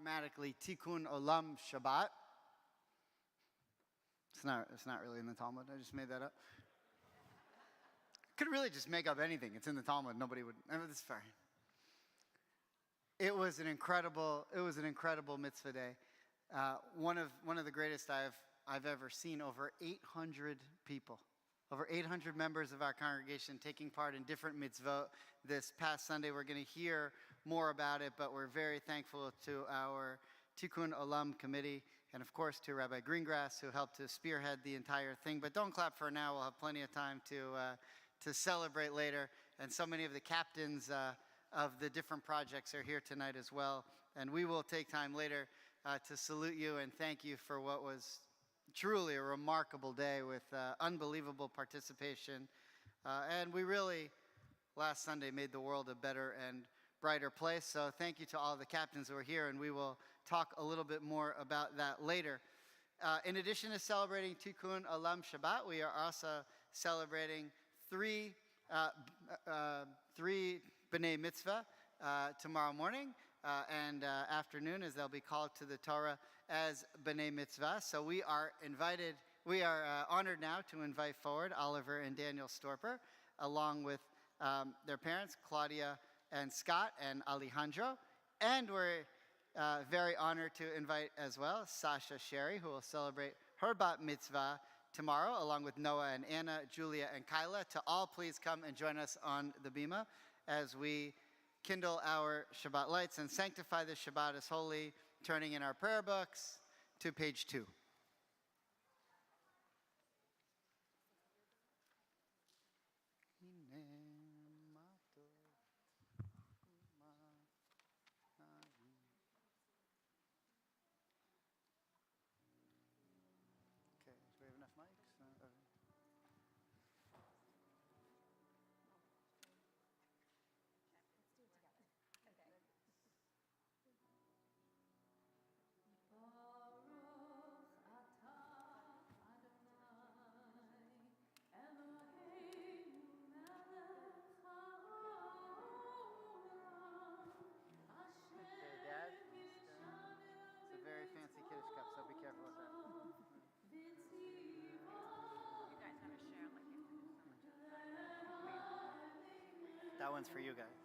grammatically Tikkun Olam Shabbat. It's not really in the Talmud. I just made that up. Could really just make up anything. It's in the Talmud. Nobody would. It's fine. It was an incredible mitzvah day. One of the greatest I've ever seen. Over 800 people, over 800 members of our congregation taking part in different mitzvot. This past Sunday, we're going to hear more about it, but we're very thankful to our Tikkun Olam committee, and of course to Rabbi Greengrass, who helped to spearhead the entire thing. But don't clap for now. We'll have plenty of time to celebrate later. And so many of the captains of the different projects are here tonight as well. And we will take time later to salute you and thank you for what was truly a remarkable day with unbelievable participation. And we really, last Sunday, made the world a better and brighter place. So thank you to all the captains who are here, and we will talk a little bit more about that later. In addition to celebrating Tikkun Olam Shabbat, we are also celebrating three B'nai Mitzvah tomorrow morning and afternoon, as they'll be called to the Torah as B'nai Mitzvah. So we are honored now to invite forward Oliver and Daniel Storper, along with their parents, Claudia and Scott and Alejandro. And we're very honored to invite as well Sasha Sherry, who will celebrate her bat mitzvah tomorrow, along with Noah and Anna, Julia and Kyla. To all, please come and join us on the bima as we kindle our Shabbat lights and sanctify the Shabbat as holy, turning in our prayer books to page 2. Okay, do we have enough mics? Very fancy Kiddush cup, so be careful with that. You guys have a share like it. That one's for you guys.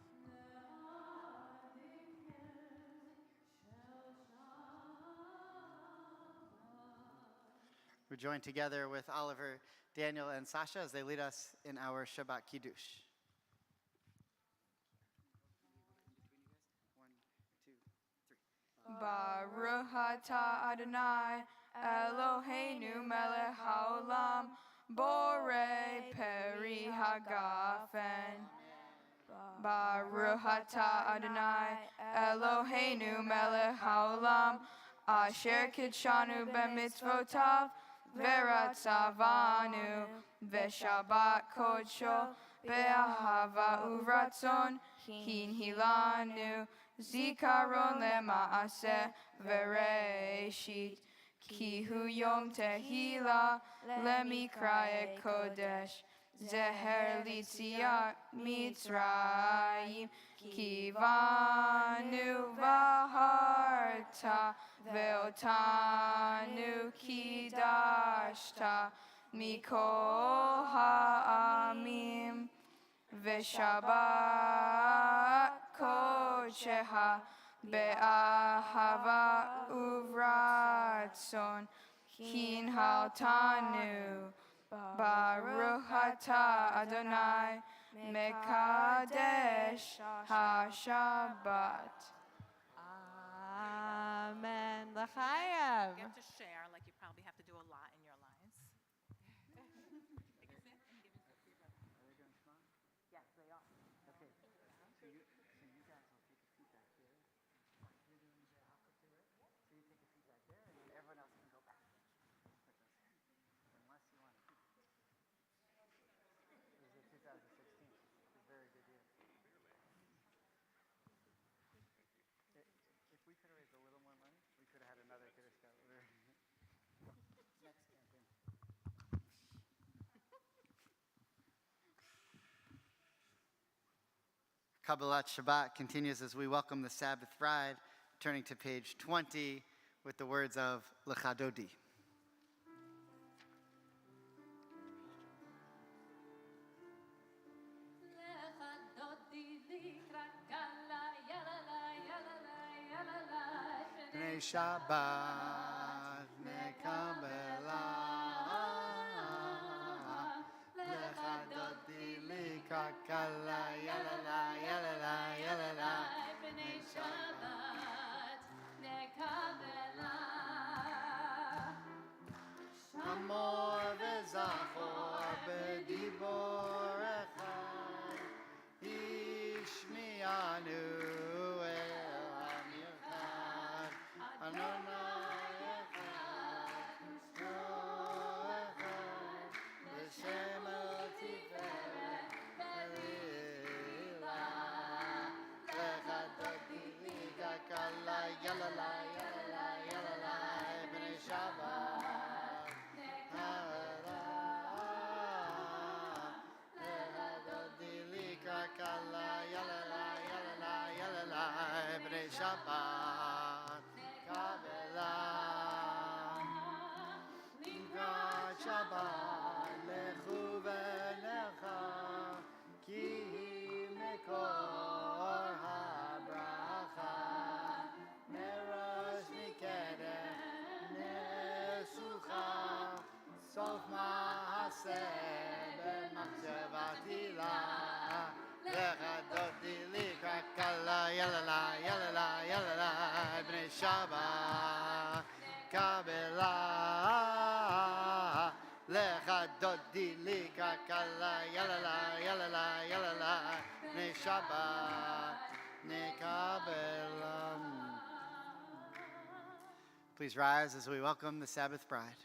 We're joined together with Oliver, Daniel, and Sasha as they lead us in our Shabbat Kiddush. 1, 2, 3. Baruch atah Adonai Eloheinu melech haolam borei peri hagafen. Baruch atah Adonai Eloheinu melech haolam asher kidshanu b'mitzvotav veratzavanu v'shabbat kodsho be'ahava uvratzon hinhilanu zikaron lema'aseh v'reishit ki hu yom tehila lemikra kodesh zeher litziat mitzrayim kivanu vaharta ve'otanu kidashta mikol ha'amim v'shabbat kodsheha be'ahava uvratzon hinhaltanu Baruch atah Adonai mekadesh ha-Shabbat. Amen. L'chaim. You have to share, like you probably have to do a lot in your lives. Take a sip and give it to your brother. Are they doing Shema? Yes, they are. Okay. So you guys will take a seat back here. You're doing the opposite, right? So you take a seat back there, and then everyone else can go back. Unless you want to keep it. This is 2016. It's a very good year. If we could have raised a little more money, we could have had another Kiddush cup. Next campaign. Kabbalat Shabbat continues as we welcome the Sabbath bride turning to page 20 with the words of Lecha Dodi. Bnei Shabbat nekabela Lecha Dodi Likra Kala Yalala Yalala Yalala Bnei Shabbat nekabela Amor v'zachor b'dibor echad Ishmi'anu el ha'michad Adonai echad echad L'shem el tiferet v'lila Lecha Dodi Likra Kala Yalala Yalala Yalala Bnei Shabbat Shabbat kabela Likrat Shabbat lechu v'necha ki mekor habracha merosh mikedem nesucha sof ma'aseh b'machshavat ilah Lecha Dodi Likra Kala Yalala Yalala Yalala Bnei Shabbat kabela Lecha Dodi Likra Kala Yalala Yalala Yalala Bnei Shabbat nekabela. Please rise as we welcome the Sabbath bride.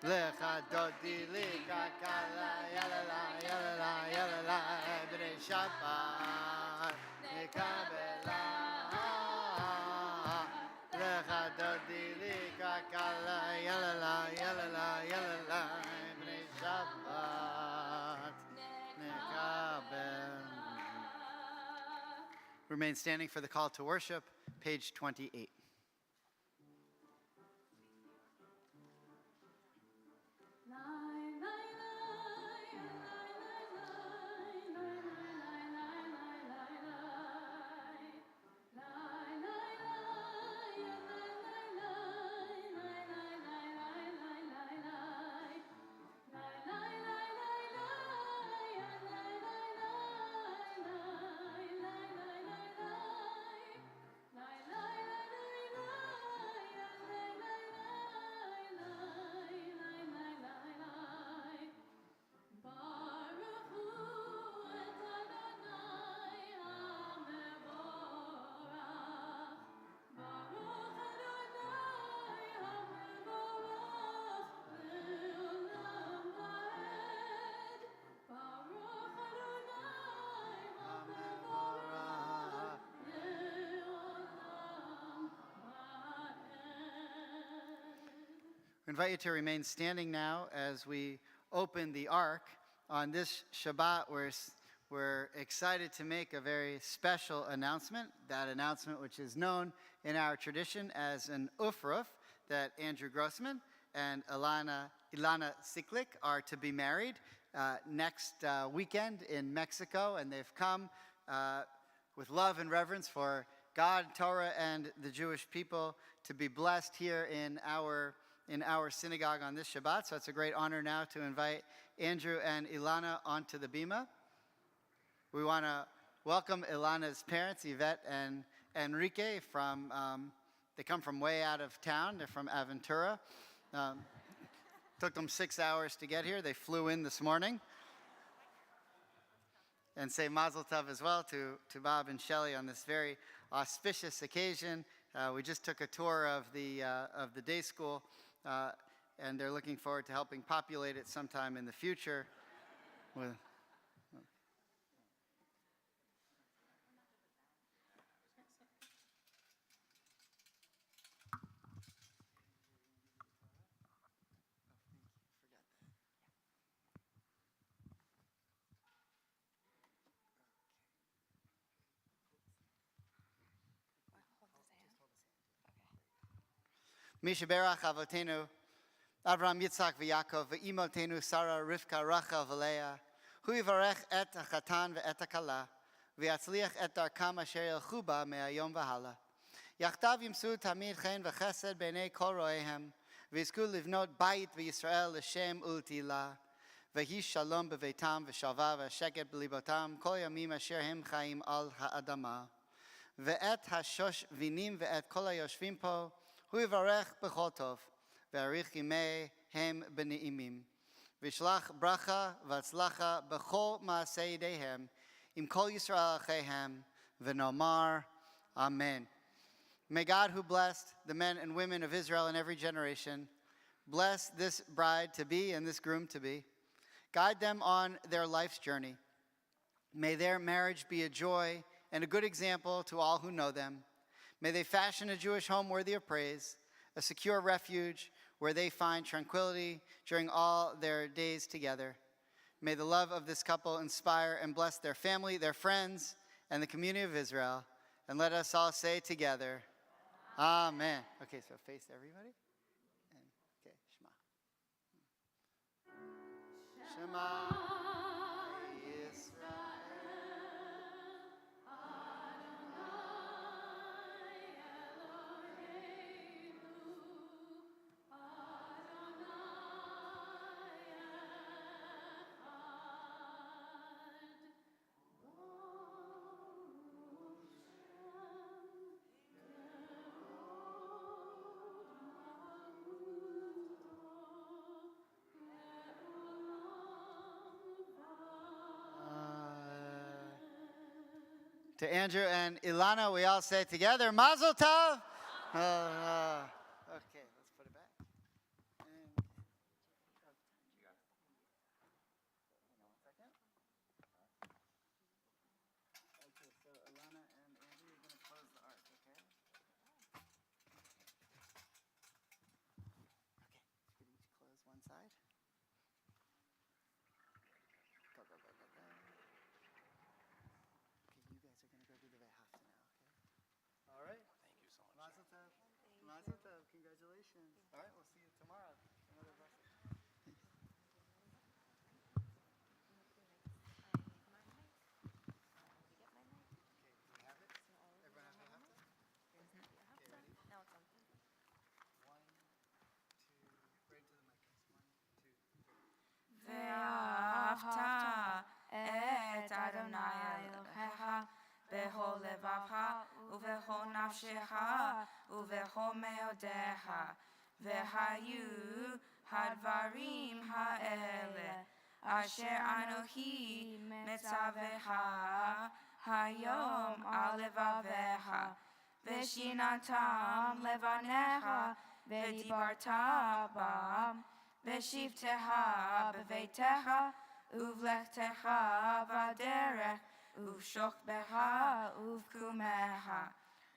Lecha Dodi Likra Kala Yalala Yalala Yalala Bnei Shabbat nekabela Lecha Dodi Likra Kala Yalala Yalala Yalala Bnei Shabbat nekabela. Remain standing for the call to worship, page 28. We invite you to remain standing now as we open the Ark. On this Shabbat, we're excited to make a very special announcement, that announcement which is known in our tradition as an ufruf, that Andrew Grossman and Ilana Siklik are to be married next weekend in Mexico, and they've come with love and reverence for God, Torah, and the Jewish people to be blessed here in our synagogue on this Shabbat. So it's a great honor now to invite Andrew and Ilana onto the bima. We want to welcome Ilana's parents, Yvette and Enrique, they come from way out of town. They're from Aventura. Took them 6 hours to get here. They flew in this morning. and say Mazel Tov as well to Bob and Shelley on this very auspicious occasion. We just took a tour of the day school, and they're looking forward to helping populate it sometime in the future. Mishaberach Avotenu, Avraham, Yitzhak, v'Yakov, v'imotenu Sarah, Rivka, Rachel, v'Leah, hu yivarech et hachatan ve'et hakala, v'yatzliach et darkam asher yelchu ba me'ayom v'hala. Yachtav yimsu tamid chen v'chesed b'nei kol roehem, v'yizku livnot bayit v'Yisrael l'shem ultila, v'hi shalom b'veitam v'shalva v'sheket b'libotam, kol yamim asher hem chaim al ha'adama, ve'et hashosh vinim ve'et kol hayoshvim po, hu yivarech b'chol tov, ve'arich yimei hem b'ne'imim, v'shlach bracha v'atzlacha b'chol ma'aseh yedeihem, im kol Yisrael achehem, v'nomar, Amen. May God, who blessed the men and women of Israel in every generation, bless this bride-to-be and this groom-to-be. Guide them on their life's journey. May their marriage be a joy and a good example to all who know them. May they fashion a Jewish home worthy of praise, a secure refuge where they find tranquility during all their days together. May the love of this couple inspire and bless their family, their friends, and the community of Israel. And let us all say together, Amen. Okay, so face everybody. And, okay, Shema. Shema. To Andrew and Ilana, we all say together, Mazel Tov. Okay, let's put it back. And, you got it. Hang on 1 second. Okay, so Ilana and Andrew, you're going to close the ark, okay? Okay, you can each close one side. Go, go, go, go, go. You guys are going to go do the Vehafta now, okay? All right. Thank you so much. Mazel Tov. Mazel Tov. Congratulations. All right, we'll see you tomorrow. Another blessing. Okay, do we have it? Everyone has Vehafta? Okay, ready? No, it's on. 1, 2, right to the mic, guys. 1, 2, 3. ואהבת את אדוני אלוהיך בכל לבבך ובכל נפשך ובכל מאודיך. והיו הדברים האלה אשר אנוכי מצווך היום על לבביך, ושיננתם לבניך ודיברת בם בשבתך בביתך ובלכתך בדרך ובשוכבך ובקומך,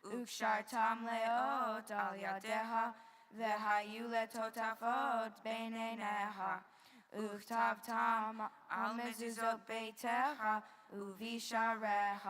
וקשרתם לאות על ידיך והיו לטוטפות בין עיניך, וכתבתם על מזוזות ביתך ובשעריך,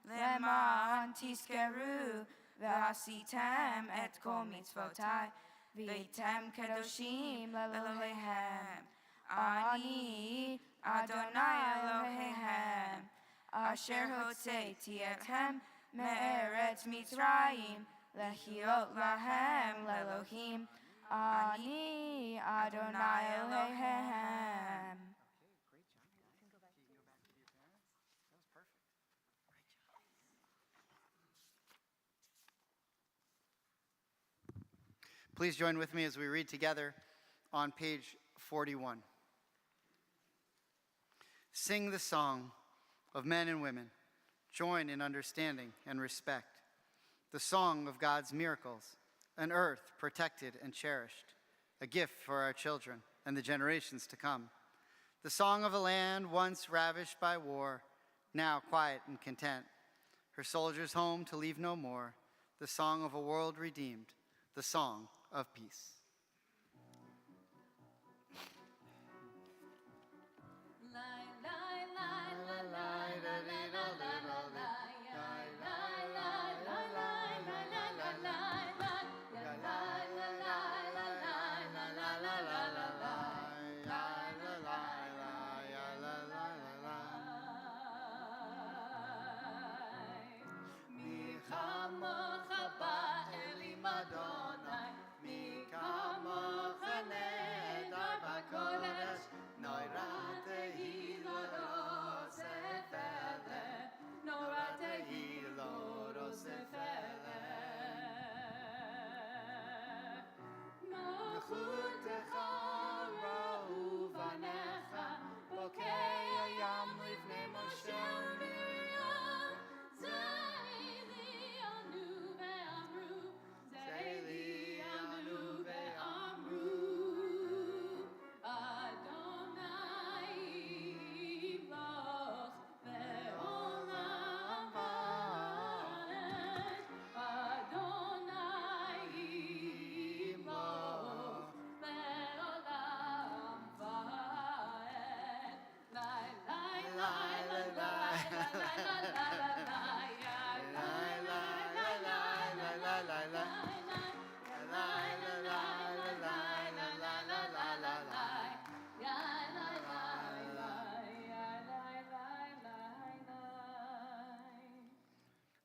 למען תזכרו ועשיתם את כל מצוותיי והייתם קדושים לאלוהיהם. אני אדוני אלוהיהם אשר הוצאתי אתכם מארץ מצרים להיות להם לאלוהים. אני אדוני אלוהיהם. Okay, great job. You can go back to your parents. That was perfect. Great job. Please join with me as we read together on page 41. Sing the song, of men and women, join in understanding and respect. The song of God's miracles, an earth protected and cherished, a gift for our children and the generations to come. The song of a land once ravished by war, now quiet and content, her soldiers home to leave no more. The song of a world redeemed, the song of peace.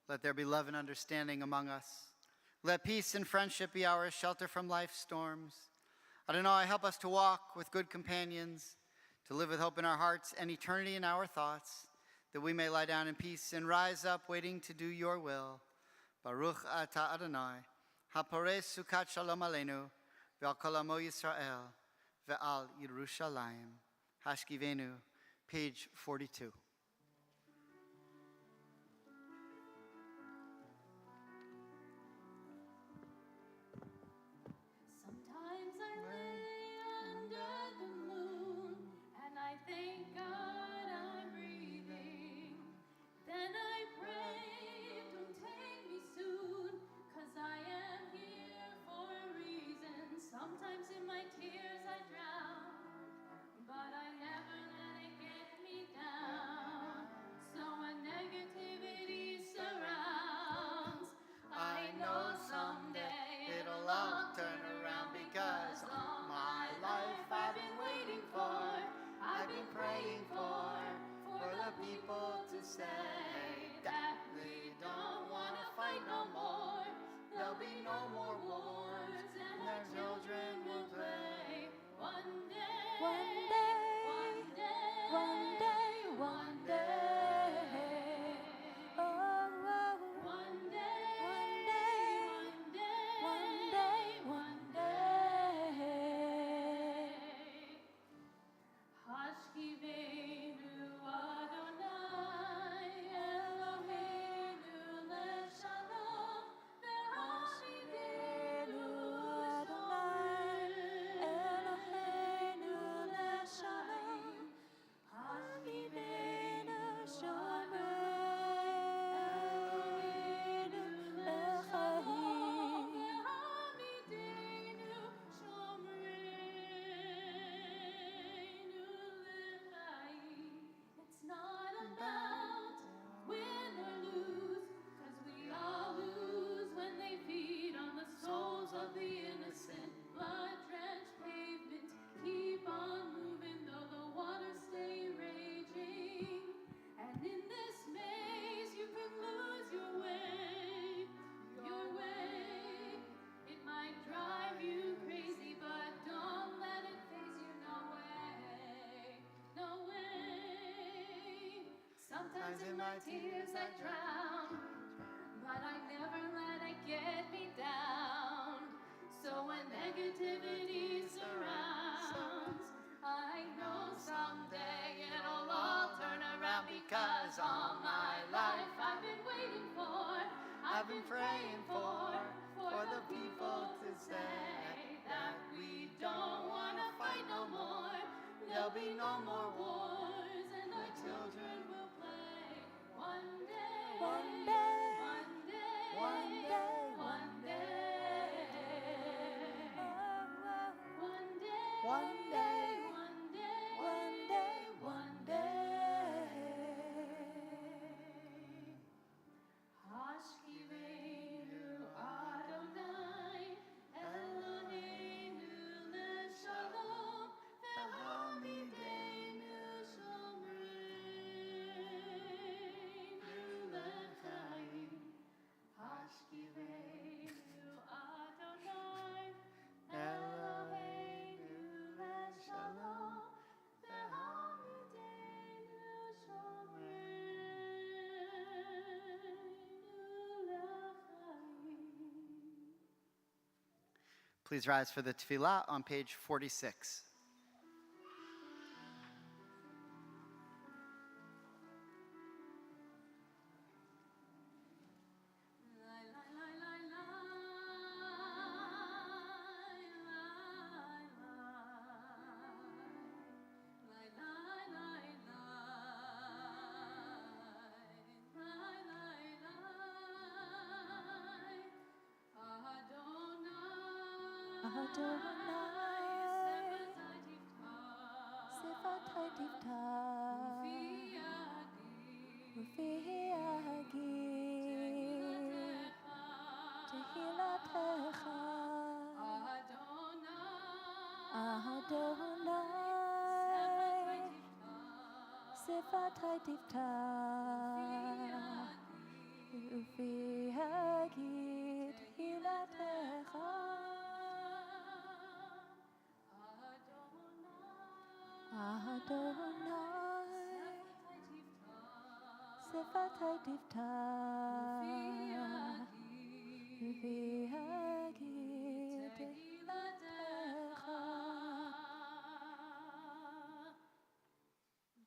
Let there be love and understanding among us. Let peace and friendship be our shelter from life's storms. Adonai, help us to walk with good companions, to live with hope in our hearts and eternity in our thoughts, that we may lie down in peace and rise up waiting to do your will. Baruch atah Adonai, haporeh sukat shalom aleinu, ve'al kol amo Yisrael, ve'al Yerushalayim. Hashkivenu, page 42. Sometimes in my tears I drown, but I never let it get me down. So when negativity surrounds, I know someday it'll all turn around. down because all my life I've been waiting for, I've been praying for the people to say that we don't want to fight no more. There'll be no more wars and our children will play. One day, One day, one day, one day, one day, one day, one day, one day, one day, one day. Hashkiveinu Adonai, Eloheinu leshalom, ve'hamidenu shomreinu lechaim. Hashkiveinu Adonai, Eloheinu leshalom, ve'hamidenu shomreinu lechaim. Please rise for the tefillah on page 46.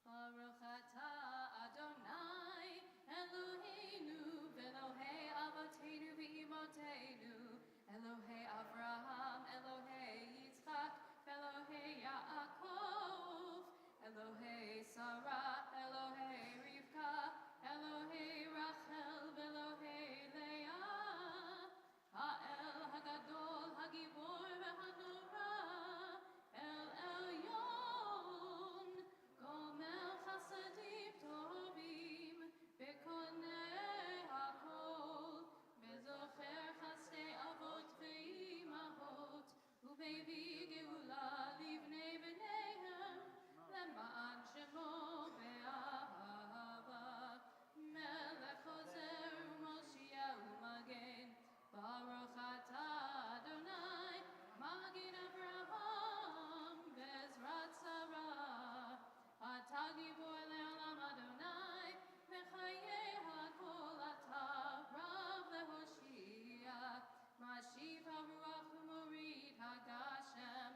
Baruch atah Adonai Eloheinu v'Elohei avoteinu v'imotenu Elohei Avraham, Elohei Yitzchak, Elohei Yaakov, Elohei Sarah, Elohei Rivka, Elohei Rachel, v'Elohei Leah, Ha'el Hagadol, Hagibor v'Hanora, El Elyon, Gomel Chasadim Tovim, Bekonei Hakol, Bezocher Chasdei Avot ve'imahot, Ubevi Geula livnei b'neihem, Lema'an Shemo be'ahava, Melech Hozer u'Moshiach u'Magen, Baruch atah Adonai, Magen Avraham, Bezrat Sarah, Atah Gibor le'olam Adonai, Mechayeh hakol atah Rav le'Hoshia, Mashiv haruach u'morid hagashem,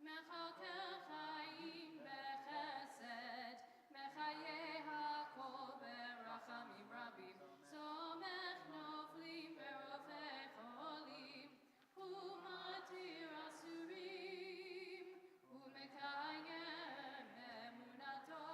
Mechakel chaim bechesed, Mechayeh hakol berachamim rabim, Somech noflim berofei cholim, Umatir asurim, Umekayem emunato,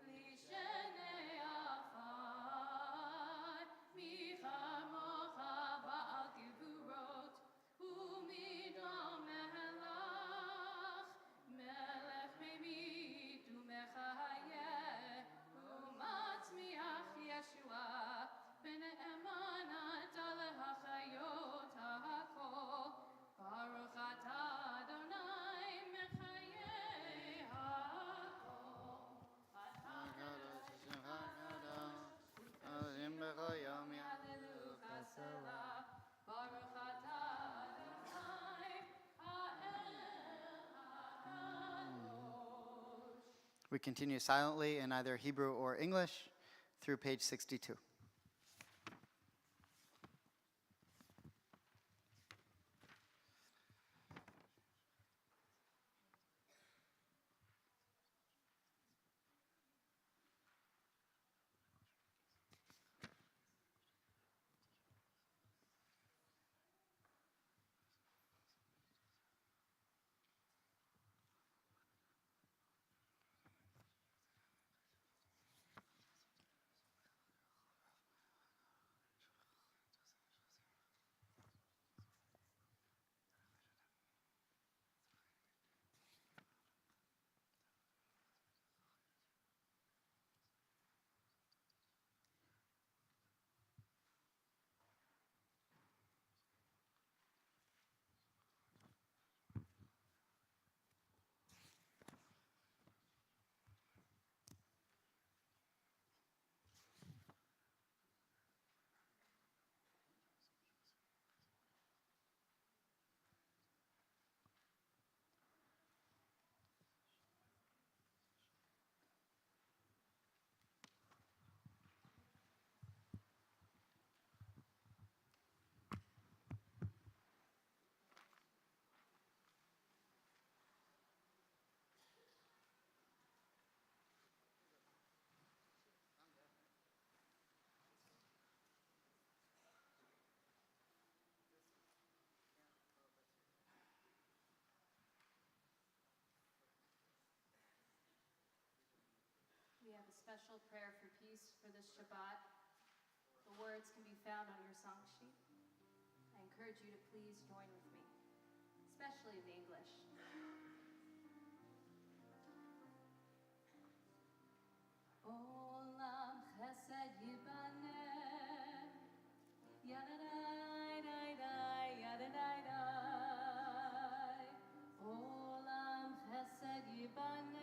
Lishenei afar, Michamocha ba'al gevurot, Umidom melach, Melech memit umechayeh, Umatzmiach Yeshua, Bene'emanat aleh hachayot ha'kol, Baruch atah Adonai mechayeh ha'kol. Hallelujah, Selah. Baruch atah Adonai ha'el ha'kadosh. We continue silently in either Hebrew or English through page 62. special prayer for peace for this Shabbat. The words can be found on your song sheet. I encourage you to please join with me, especially in the English. Olam chesed yibaneh, yadadai, dai, dai, yadadai, dai. Olam chesed yibaneh,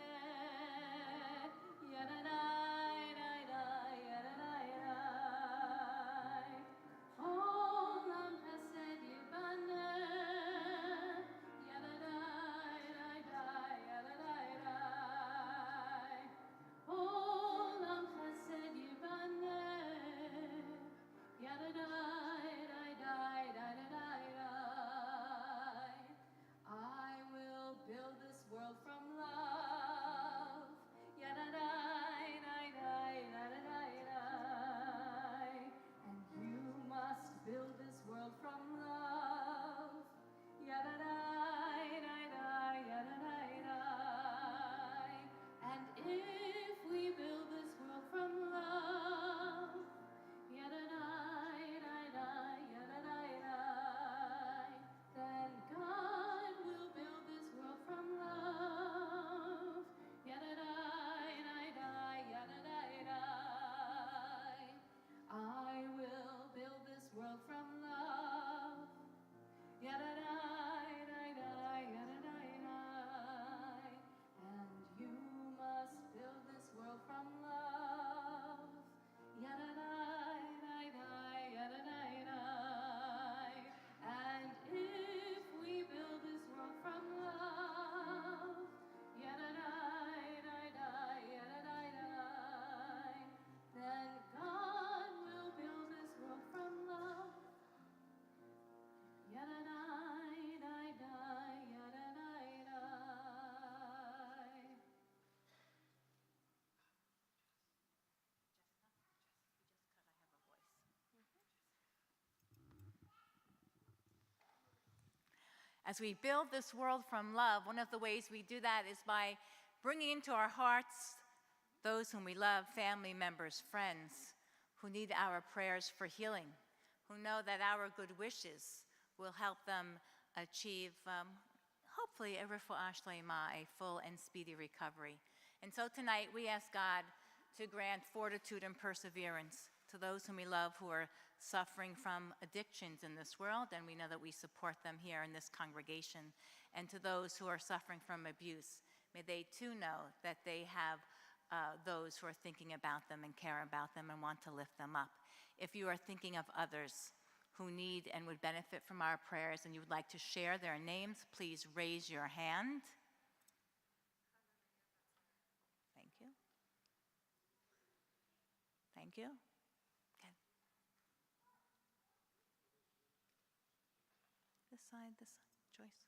yadadai, dai, dai, yadadai, dai. Olam chesed yibaneh, yadadai, dai, dai, yadadai, dai. Olam chesed yibaneh, yadadai, dai, dai, dai, dai, dai. I will build this world from love, yadadai, dai, dai, dai, dai, dai. And you must build this world from love, yadadai, dai, dai, yadadai, dai. And if we build this world from love, yadadai, dai, dai, yadadai, dai, then God will build this world from love, yadadai, dai, dai, yadadai, dai. I will build this world from love, yadadai, dai, dai, yadadai, dai. And you must build this world from love, yadadai, dai, dai, yadadai, dai. And if we build this world from love, yadadai, dai, dai, yadadai, dai, then God will build this world from love, yadadai, dai, dai, yadadai, dai. As we build this world from love, one of the ways we do that is by bringing into our hearts those whom we love, family members, friends, who need our prayers for healing, who know that our good wishes will help them achieve, hopefully, a refuah shlema, a full and speedy recovery. And so tonight we ask God to grant fortitude and perseverance to those whom we love who are suffering from addictions in this world, and we know that we support them here in this congregation, and to those who are suffering from abuse. May they too know that they have those who are thinking about them and care about them and want to lift them up. If you are thinking of others who need and would benefit from our prayers and you would like to share their names, please raise your hand. Thank you. Thank you. Okay. This side, Joyce.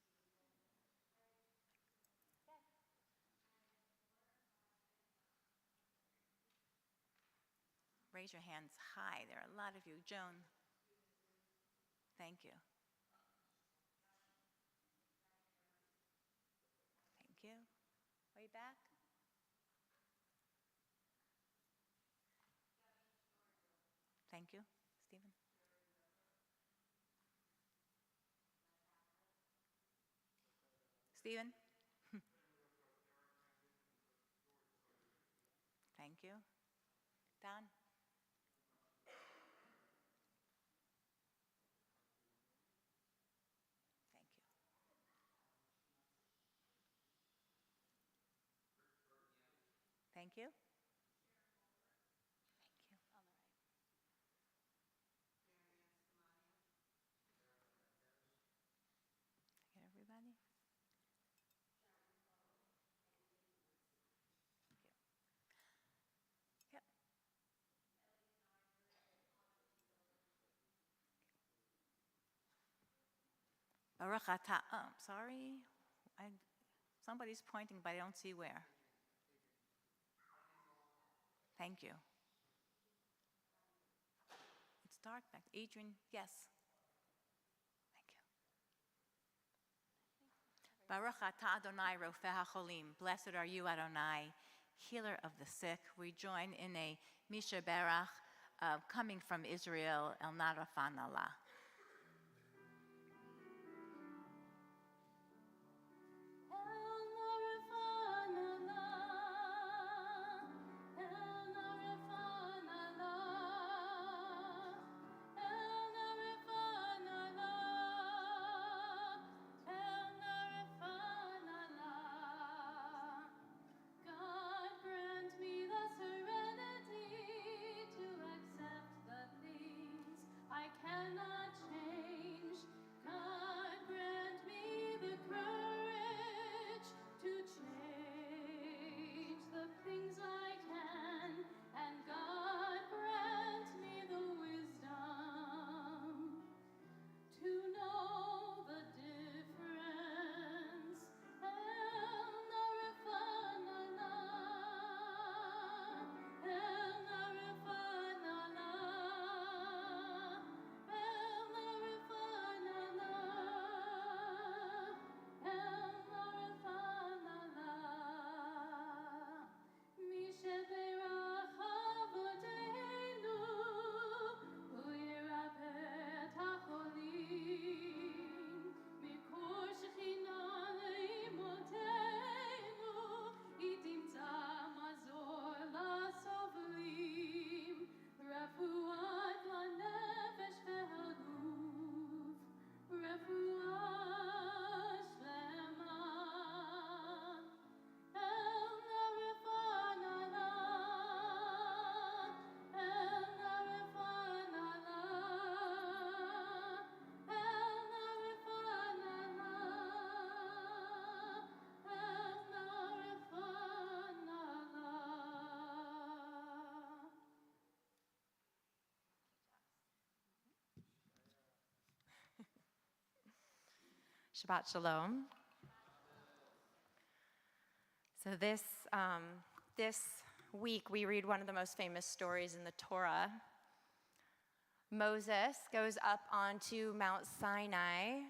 Raise your hands high. There are a lot of you. Joan. Thank you. Thank you. Way back. Thank you. Stephen. Stephen. Thank you. Don. Thank you. Thank you. Thank you. On the right. Get everybody. Yep. Baruch atah. Oh, sorry. Somebody's pointing, but I don't see where. Thank you. It's dark back. Adrian, yes. Thank you. Baruch atah Adonai rofeh hacholim. Blessed are you, Adonai, healer of the sick. We join in a Misha Berach coming from Israel, El Narafan Allah. God grant me the serenity to accept the things I cannot change. God grant me the courage to change the things I can, and God grant me the wisdom to know the difference. El Narafan Allah, El Narafan Allah, El Narafan Allah, El Narafan Allah. Mishe Berach Avoteinu, Hu Yirapeh et HaCholim, Mikor Shechina Leimoteinu, Yi Timtza Mazor LaSovlim, Refuat LaNefesh VeHaguf, Refuah Shlema. El Narafan Allah, El Narafan Allah, El Narafan Allah, El Narafan Allah. Shabbat Shalom. So this week we read one of the most famous stories in the Torah. Moses goes up onto Mount Sinai,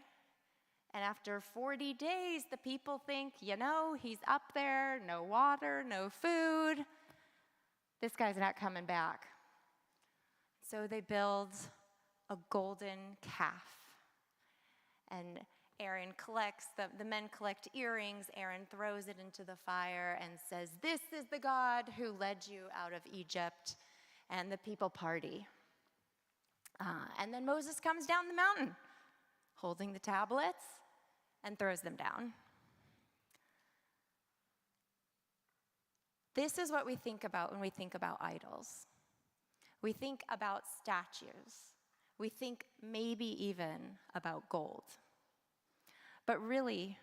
and after 40 days, the people think, he's up there, no water, no food. This guy's not coming back. So they build a golden calf. And Aaron collects, the men collect earrings. Aaron throws it into the fire and says, "This is the God who led you out of Egypt." And the people party. And then Moses comes down the mountain, holding the tablets, and throws them down. This is what we think about when we think about idols. We think about statues. We think maybe even about gold. But really,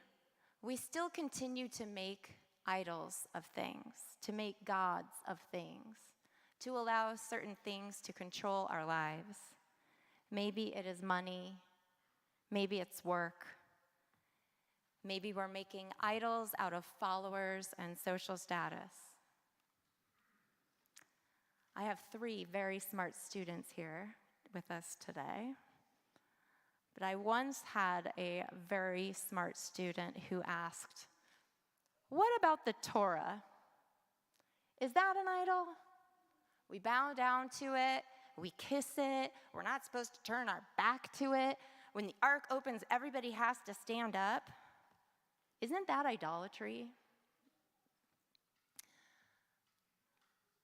we still continue to make idols of things, to make gods of things, to allow certain things to control our lives. Maybe it is money. Maybe it's work. Maybe we're making idols out of followers and social status. I have 3 very smart students here with us today. But I once had a very smart student who asked, "What about the Torah? Is that an idol? We bow down to it, we kiss it, we're not supposed to turn our back to it. When the ark opens, everybody has to stand up. Isn't that idolatry?"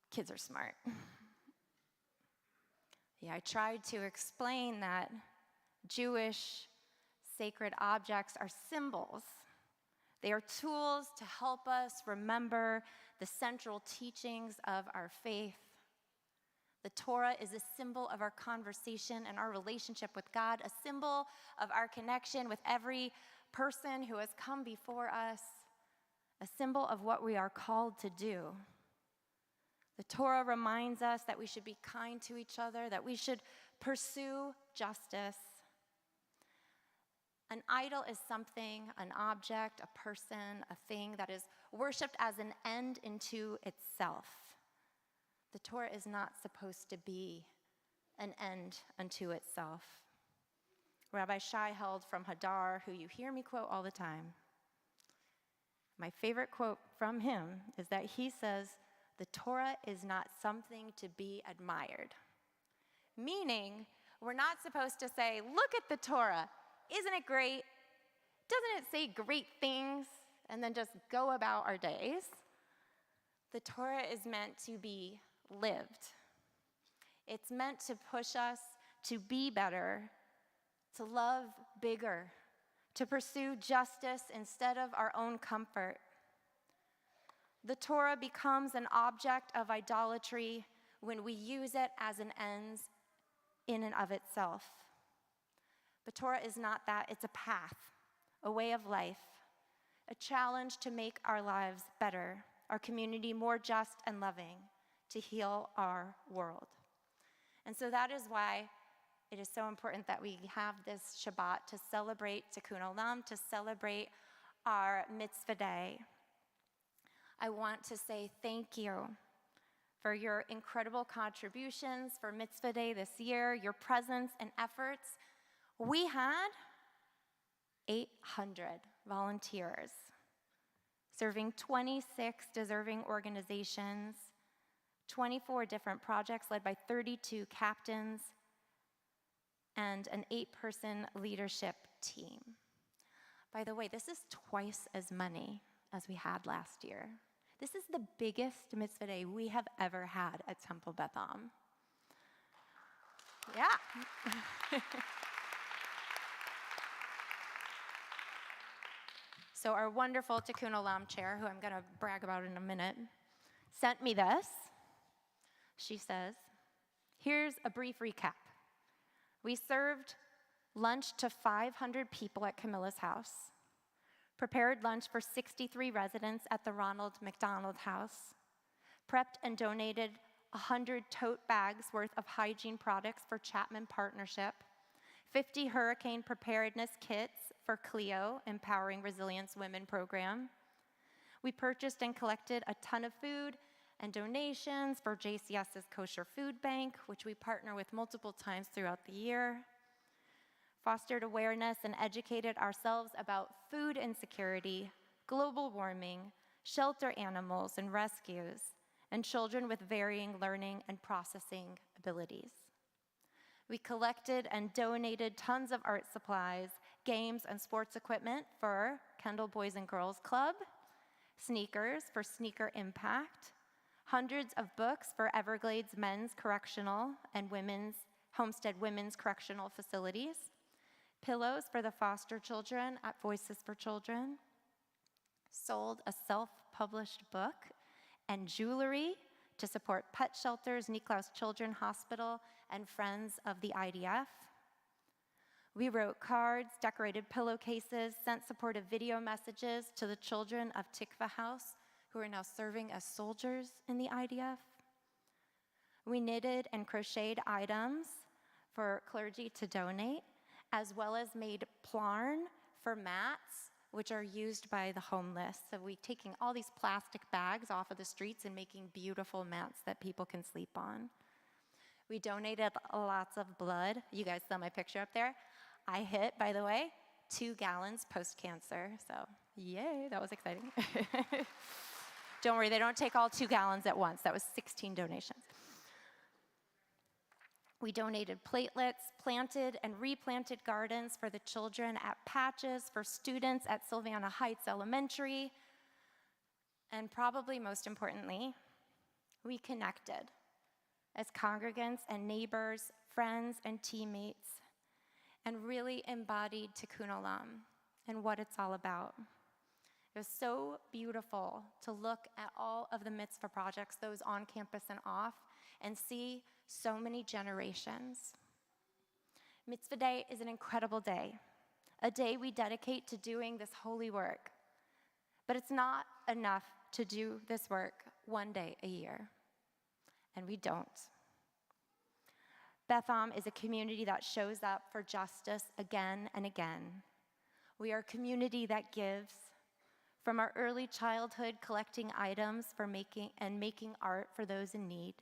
Kids are smart. I tried to explain that Jewish sacred objects are symbols. They are tools to help us remember the central teachings of our faith. The Torah is a symbol of our conversation and our relationship with God, a symbol of our connection with every person who has come before us, a symbol of what we are called to do. The Torah reminds us that we should be kind to each other, that we should pursue justice. An idol is something, an object, a person, a thing that is worshipped as an end into itself. The Torah is not supposed to be an end unto itself. Rabbi Shai held from Hadar, who you hear me quote all the time. My favorite quote from him is that he says the Torah is not something to be admired. Meaning, we're not supposed to say, look at the Torah. Isn't it great? Doesn't it say great things? And then just go about our days. The Torah is meant to be lived. It's meant to push us to be better, to love bigger, to pursue justice instead of our own comfort. The Torah becomes an object of idolatry when we use it as an end in and of itself. But Torah is not that. It's a path, a way of life, a challenge to make our lives better, our community more just and loving, to heal our world. And so that is why it is so important that we have this Shabbat to celebrate Tikkun Olam, to celebrate our Mitzvah day. I want to say thank you for your incredible contributions for Mitzvah Day this year, your presence and efforts. We had 800 volunteers serving 26 deserving organizations, 24 different projects led by 32 captains, and an 8-person leadership team. By the way, this is twice as many as we had last year. This is the biggest Mitzvah Day we have ever had at Temple Beth Am. Yeah. So our wonderful Tikkun Olam chair, who I'm going to brag about in a minute, sent me this. She says, here's a brief recap. We served lunch to 500 people at Camilla's house, prepared lunch for 63 residents at the Ronald McDonald House, prepped and donated 100 tote bags worth of hygiene products for Chapman Partnership, 50 hurricane preparedness kits for CLEO, Empowering Resilience Women program. We purchased and collected a ton of food and donations for JCS's Kosher Food Bank, which we partner with multiple times throughout the year, fostered awareness and educated ourselves about food insecurity, global warming, shelter animals and rescues, and children with varying learning and processing abilities. We collected and donated tons of art supplies, games, and sports equipment for Kendall Boys and Girls Club, sneakers for Sneaker Impact, hundreds of books for Everglades Men's Correctional and Homestead Women's Correctional Facilities, pillows for the foster children at Voices for Children, sold a self-published book and jewelry to support pet shelters, Niklaus Children's Hospital, and Friends of the IDF. We wrote cards, decorated pillowcases, sent supportive video messages to the children of Tikva House, who are now serving as soldiers in the IDF. We knitted and crocheted items for clergy to donate, as well as made plarn for mats, which are used by the homeless. So we're taking all these plastic bags off of the streets and making beautiful mats that people can sleep on. We donated lots of blood. You guys saw my picture up there. I hit, by the way, 2 gallons post-cancer. So yay, that was exciting. Don't worry, they don't take all 2 gallons at once. That was 16 donations. We donated platelets, planted and replanted gardens for the children at Patches, for students at Sylvana Heights Elementary, and probably most importantly, we connected as congregants and neighbors, friends and teammates, and really embodied Tikkun Olam and what it's all about. It was so beautiful to look at all of the Mitzvah projects, those on campus and off, and see so many generations. Mitzvah Day is an incredible day, a day we dedicate to doing this holy work. But it's not enough to do this work one day a year, and we don't. Beth Am is a community that shows up for justice again and again. We are a community that gives, from our early childhood collecting items for making art for those in need,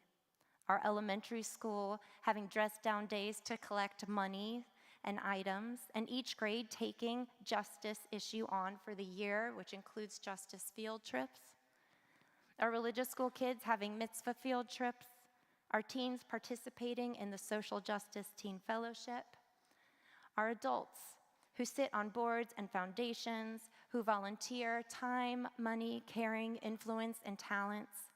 our elementary school having dress-down days to collect money and items, and each grade taking justice issue on for the year, which includes justice field trips, our religious school kids having mitzvah field trips, our teens participating in the Social Justice Teen Fellowship, our adults who sit on boards and foundations, who volunteer time, money, caring, influence, and talents.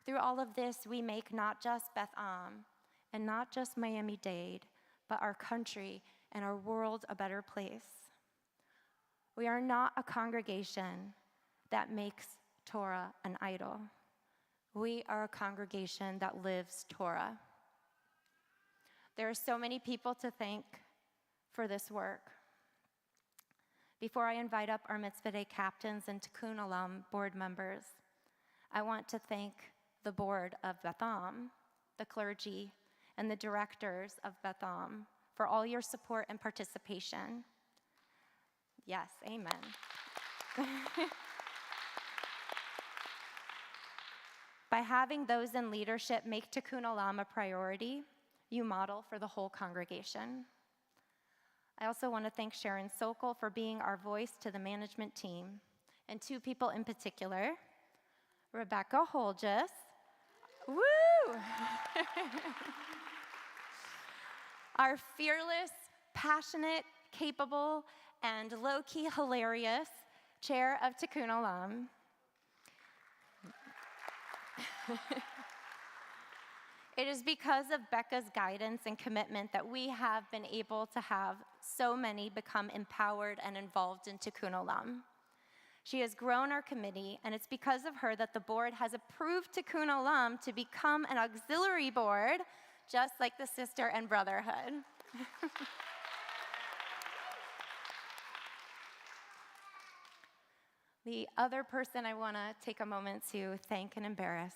Through all of this, we make not just Beth Am and not just Miami-Dade, but our country and our world a better place. We are not a congregation that makes Torah an idol. We are a congregation that lives Torah. There are so many people to thank for this work. Before I invite up our Mitzvah Day captains and Tikkun Olam board members, I want to thank the board of Beth Am, the clergy, and the directors of Beth Am for all your support and participation. Yes, amen. By having those in leadership make Tikkun Olam a priority, you model for the whole congregation. I also want to thank Sharon Sokol for being our voice to the management team, and two people in particular, Rebecca Holgis. Woo! Our fearless, passionate, capable, and low-key hilarious chair of Tikkun Olam. It is because of Becca's guidance and commitment that we have been able to have so many become empowered and involved in Tikkun Olam. She has grown our committee, and it's because of her that the board has approved Tikkun Olam to become an auxiliary board, just like the Sister and Brotherhood. The other person I want to take a moment to thank and embarrass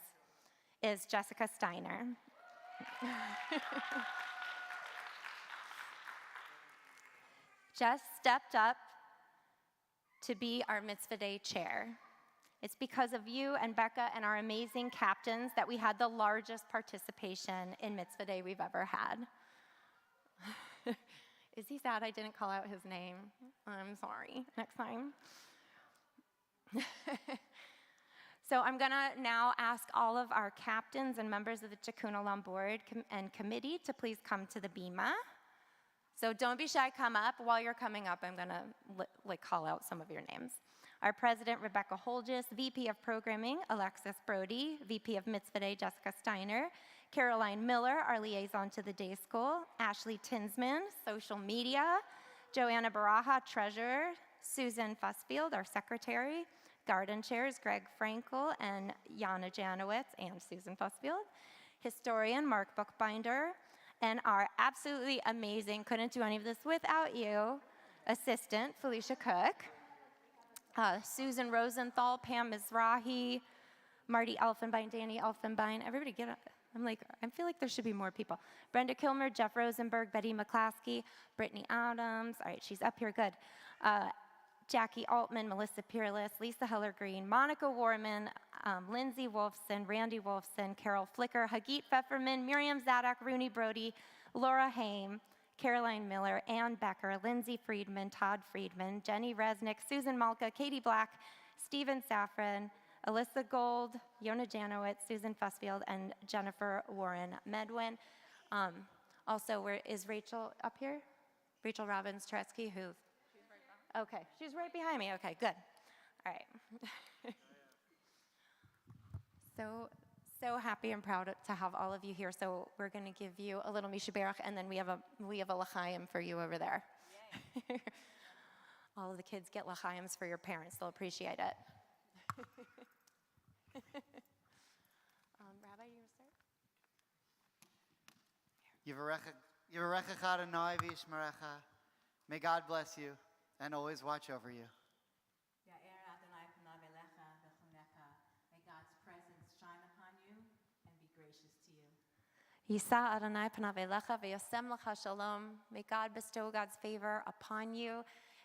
is Jessica Steiner. Jess stepped up to be our Mitzvah Day chair. It's because of you and Becca and our amazing captains that we had the largest participation in Mitzvah Day we've ever had. Is he sad I didn't call out his name? I'm sorry. Next time. So I'm going to now ask all of our captains and members of the Tikkun Olam board and committee to please come to the bima. So don't be shy, come up. While you're coming up, I'm going to call out some of your names. Our president, Rebecca Holgis, VP of Programming, Alexis Brody, VP of Mitzvah Day, Jessica Steiner, Caroline Miller, our liaison to the day school, Ashley Tinsman, social media, Joanna Baraha, treasurer, Susan Fussfield, our secretary, garden chairs, Greg Frankel and Jana Janowitz and Susan Fussfield, historian, Mark Bookbinder, and our absolutely amazing, couldn't do any of this without you, assistant, Felicia Cook, Susan Rosenthal, Pam Mizrahi, Marty Elfenbein, Danny Elfenbein. Everybody get up. I feel like there should be more people. Brenda Kilmer, Jeff Rosenberg, Betty McClaskey, Brittany Adams. All right, she's up here, good. Jackie Altman, Melissa Peerless, Lisa Heller Green, Monica Warman, Lindsay Wolfson, Randy Wolfson, Carol Flicker, Hagit Pfefferman, Miriam Zadak, Rooney Brody, Laura Haim, Caroline Miller, Ann Becker, Lindsay Friedman, Todd Friedman, Jenny Resnick, Susan Malka, Katie Black, Stephen Safran, Alyssa Gold, Yona Janowitz, Susan Fussfield, and Jennifer Warren Medwin. Also, is Rachel up here? Rachel Robbins-Tretzky, who? Okay, she's right behind me. Okay, good. All right. So happy and proud to have all of you here. So we're going to give you a little Mishaberach, and then we have a l'chaim for you over there. All of the kids get l'chaims for your parents. They'll appreciate it. Rabbi, you want to start? Yivarechecha Adonai v'yishmerecha. May God bless you and always watch over you. May God's presence shine upon you and be gracious to you. Yisa Adonai panav elecha v'yasem lecha shalom. May God bestow God's favor upon you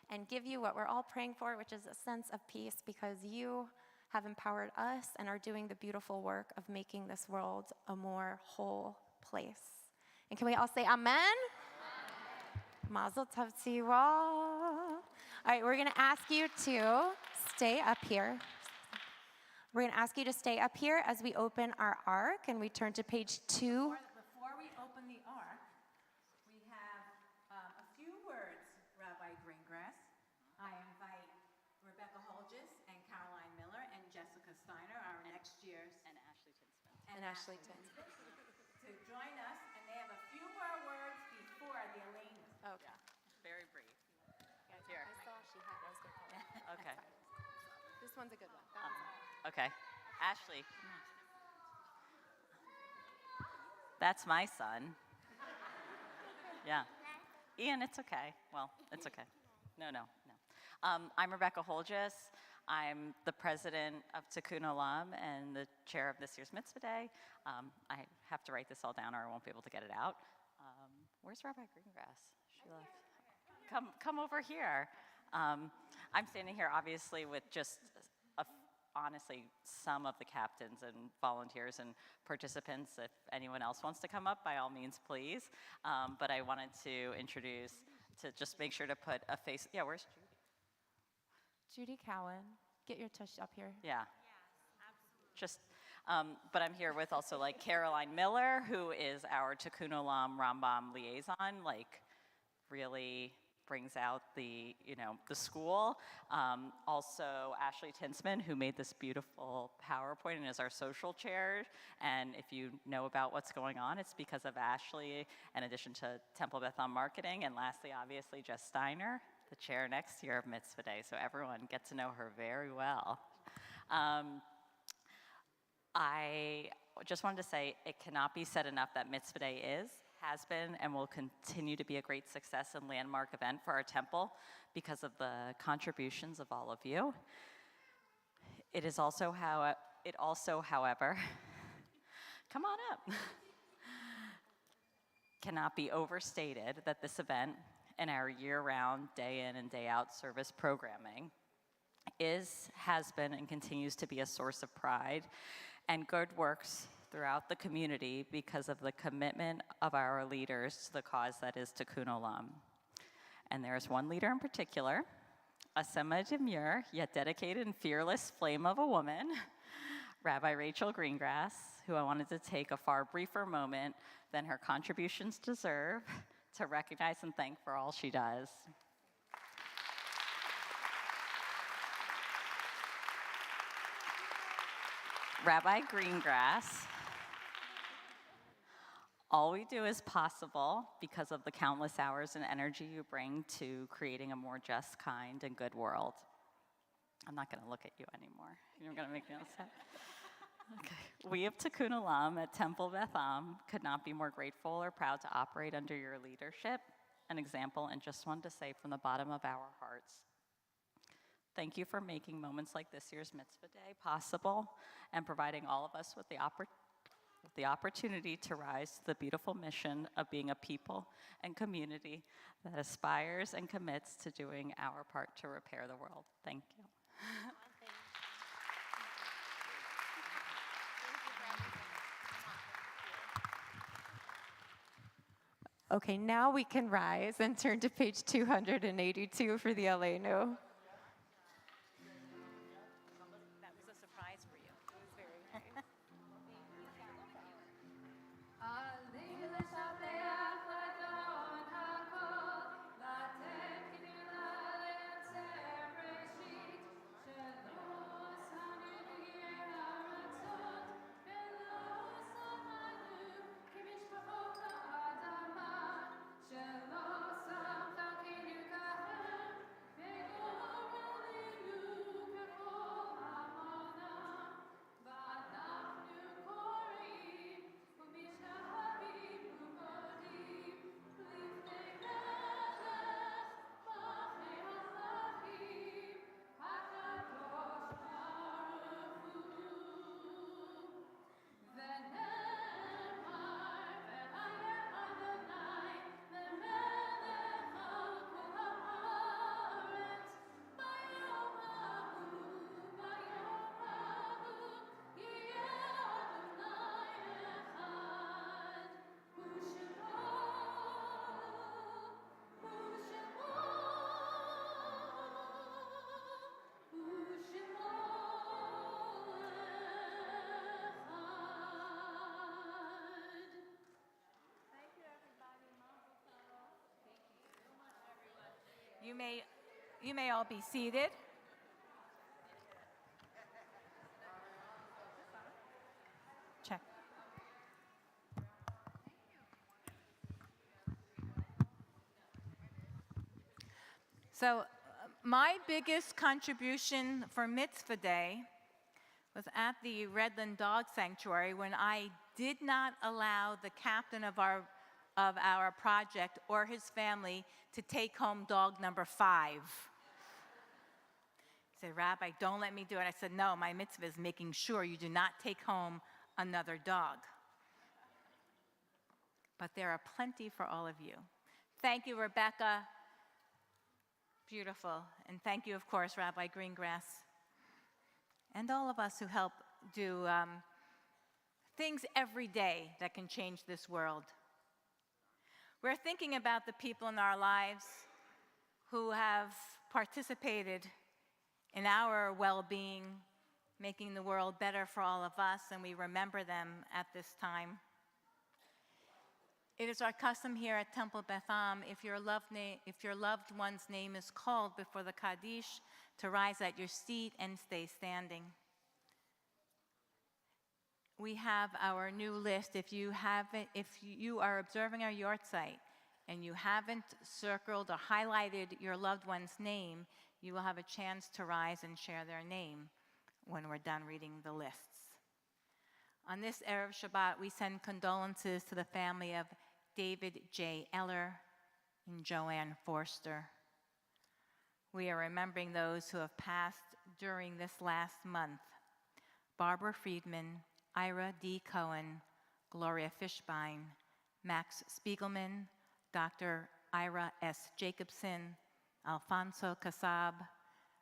and give you what we're all praying for, which is a sense of peace, because you have empowered us and are doing the beautiful work of making this world a more whole place. And can we all say amen? Mazel tov to you all. All right, we're going to ask you to stay up here. We're going to ask you to stay up here as we open our ark and we turn to page 2. Before we open the ark, we have a few words, Rabbi Greengrass. I invite Rebecca Holges and Caroline Miller and Jessica Steiner, our next year's, And Ashley Tinsman. to join us, and they have a few more words before the Elaine. Okay. Very brief. Here. I saw she had those good colors. Okay. This one's a good one. That one's Okay. Ashley. That's my son. Yeah. Ian, it's okay. Well, it's okay. No. I'm Rebecca Holges. I'm the president of Tikkun Olam and the chair of this year's Mitzvah Day. I have to write this all down or I won't be able to get it out. Where's Rabbi Greengrass? She left. Come over here. I'm standing here obviously with just honestly some of the captains and volunteers and participants. If anyone else wants to come up, by all means, please. But I wanted to introduce, to just make sure to put a face. Yeah, where's Judy? Judy Cowan. Get your tush up here. Yeah. Just, but I'm here with also like Caroline Miller, who is our Tikkun Olam Rambam liaison, like really brings out the school. Also Ashley Tinsman, who made this beautiful PowerPoint and is our social chair. And if you know about what's going on, it's because of Ashley, in addition to Temple Beth Am marketing. And lastly, obviously, Jess Steiner, the chair next year of Mitzvah Day. So everyone get to know her very well. I just wanted to say it cannot be said enough that Mitzvah Day has been, and will continue to be a great success and landmark event for our temple because of the contributions of all of you. It also, however, come on up, cannot be overstated that this event and our year-round, day in and day out service programming has been, and continues to be a source of pride and good works throughout the community because of the commitment of our leaders to the cause that is Tikkun Olam. And there is one leader in particular, a semi-demure, yet dedicated and fearless flame of a woman, Rabbi Rachel Greengrass, who I wanted to take a far briefer moment than her contributions deserve to recognize and thank for all she does. Rabbi Greengrass, all we do is possible because of the countless hours and energy you bring to creating a more just, kind, and good world. I'm not going to look at you anymore. You're going to make me upset. Okay. We of Tikkun Olam at Temple Beth Am could not be more grateful or proud to operate under your leadership, an example, and just wanted to say from the bottom of our hearts, thank you for making moments like this year's Mitzvah Day possible and providing all of us with the opportunity to rise to the beautiful mission of being a people and community that aspires and commits to doing our part to repair the world. Thank you. Okay, now we can rise and turn to page 282 for the Aleinu. That was a surprise for you. It was very nice. Shalom, You may all be seated. Check. So, my biggest contribution for Mitzvah Day was at the Redland Dog Sanctuary when I did not allow the captain of our project or his family to take home dog number 5. He said, Rabbi, don't let me do it. I said, no, my mitzvah is making sure you do not take home another dog. But there are plenty for all of you. Thank you, Rebecca. Beautiful. And thank you, of course, Rabbi Greengrass. And all of us who help do things every day that can change this world. We're thinking about the people in our lives who have participated in our well-being, making the world better for all of us, and we remember them at this time. It is our custom here at Temple Beth Am, if your loved one's name is called before the Kaddish, to rise at your seat and stay standing. We have our new list. If you are observing our yard site and you haven't circled or highlighted your loved one's name, you will have a chance to rise and share their name when we're done reading the lists. On this Erev Shabbat, we send condolences to the family of David J. Eller and Joanne Forster. We are remembering those who have passed during this last month. Barbara Friedman, Ira D. Cohen, Gloria Fishbein, Max Spiegelman, Dr. Ira S. Jacobson, Alfonso Casab,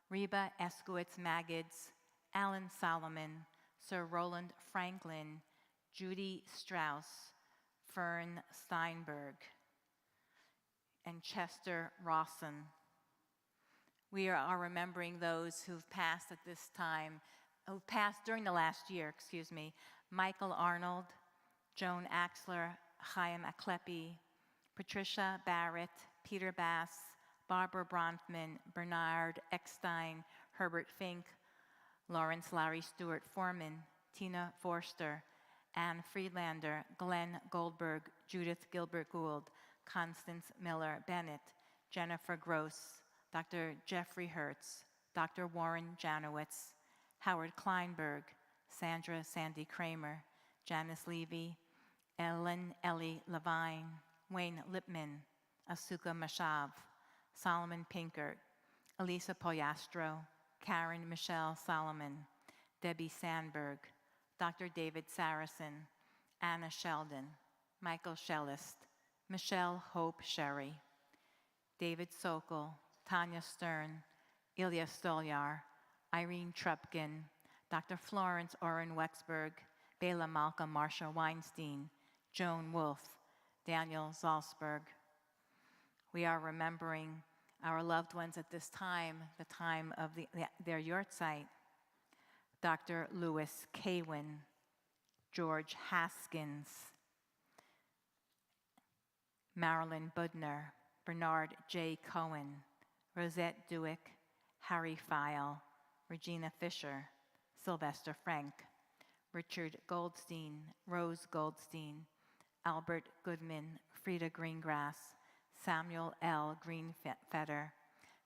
Reba Eskowitz-Magids, Alan Solomon, Sir Roland Franklin, Judy Strauss, Fern Steinberg, and Chester Rawson. We are remembering those who've passed at this time, who passed during the last year, Michael Arnold, Joan Axler, Chaim Aklepi, Patricia Barrett, Peter Bass, Barbara Bronfman, Bernard Eckstein, Herbert Fink, Lawrence Larry Stewart Foreman, Tina Forster, Anne Friedlander, Glenn Goldberg, Judith Gilbert Gould, Constance Miller Bennett, Jennifer Gross, Dr. Jeffrey Hertz, Dr. Warren Janowitz, Howard Kleinberg, Sandra Sandy Kramer, Janice Levy, Ellen Ellie Levine, Wayne Lipman, Asuka Mashav, Solomon Pinkert, Elisa Poyastro, Karen Michelle Solomon, Debbie Sandberg, Dr. David Saracen, Anna Sheldon, Michael Schellist, Michelle Hope Sherry, David Sokol, Tanya Stern, Ilya Stolyar, Irene Trupkin, Dr. Florence Oren Wexberg, Bela Malka Marsha Weinstein, Joan Wolfe, Daniel Salzberg. We are remembering our loved ones at this time, the time of their yurt site. Dr. Louis Kawin, George Haskins, Marilyn Budner, Bernard J. Cohen, Rosette Duick, Harry Feil, Regina Fisher, Sylvester Frank, Richard Goldstein, Rose Goldstein, Albert Goodman, Frida Greengrass, Samuel L. Greenfetter,